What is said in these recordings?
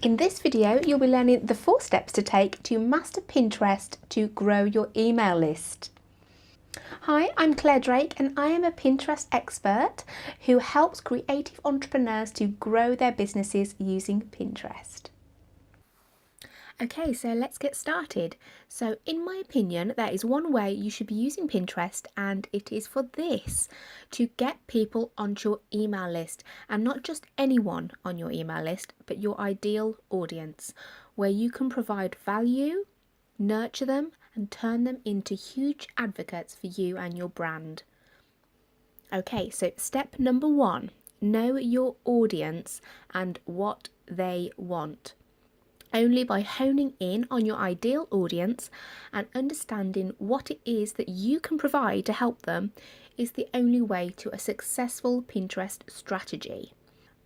In this video, you'll be learning the 4 steps to take to master Pinterest to grow your email list. Hi, I'm Claire Drake and I am a Pinterest expert who helps creative entrepreneurs to grow their businesses using Pinterest. Okay, so let's get started. So in my opinion, there is one way you should be using Pinterest, and it is for this: to get people onto your email list, and not just anyone on your email list, but your ideal audience, where you can provide value, nurture them, and turn them into huge advocates for you and your brand. Okay, so step number 1, know your audience and what they want. Only by honing in on your ideal audience and understanding what it is that you can provide to help them is the only way to a successful Pinterest strategy.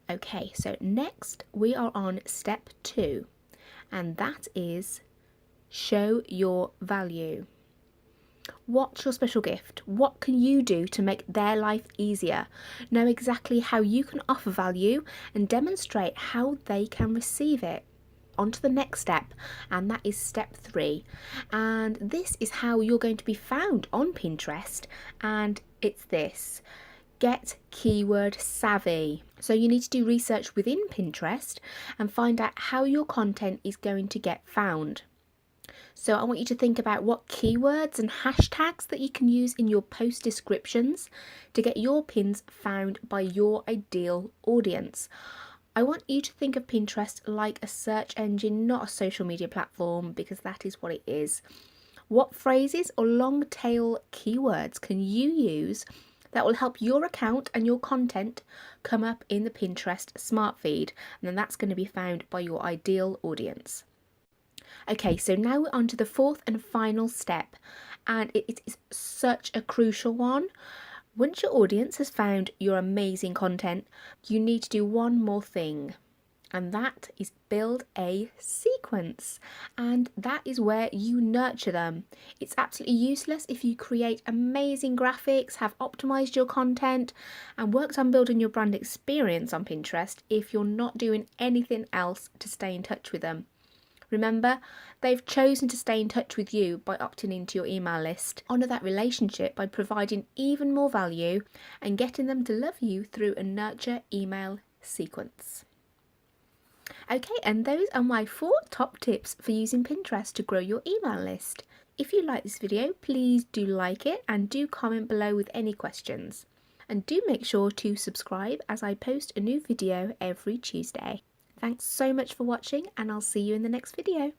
Okay, so next we are on step 2, and that is show your value. What's your special gift? What can you do to make their life easier? Know exactly how you can offer value and demonstrate how they can receive it. On to the next step, and that is step 3, and this is how you're going to be found on Pinterest, and it's this: get keyword savvy. So you need to do research within Pinterest and find out how your content is going to get found. So I want you to think about what keywords and hashtags that you can use in your post descriptions to get your pins found by your ideal audience. I want you to think of Pinterest like a search engine, not a social media platform, because that is what it is. What phrases or long tail keywords can you use that will help your account and your content come up in the Pinterest smart feed? And then that's going to be found by your ideal audience. Okay, so now we're on to the 4th and final step, and it is such a crucial one. Once your audience has found your amazing content, you need to do one more thing, and that is build a sequence. And that is where you nurture them. It's absolutely useless if you create amazing graphics, have optimized your content, and worked on building your brand experience on Pinterest if you're not doing anything else to stay in touch with them. Remember, they've chosen to stay in touch with you by opting into your email list. Honour that relationship by providing even more value and getting them to love you through a nurture email sequence. Okay, and those are my 4 top tips for using Pinterest to grow your email list. If you like this video, please do like it and do comment below with any questions. And do make sure to subscribe, as I post a new video every Tuesday. Thanks so much for watching, and I'll see you in the next video.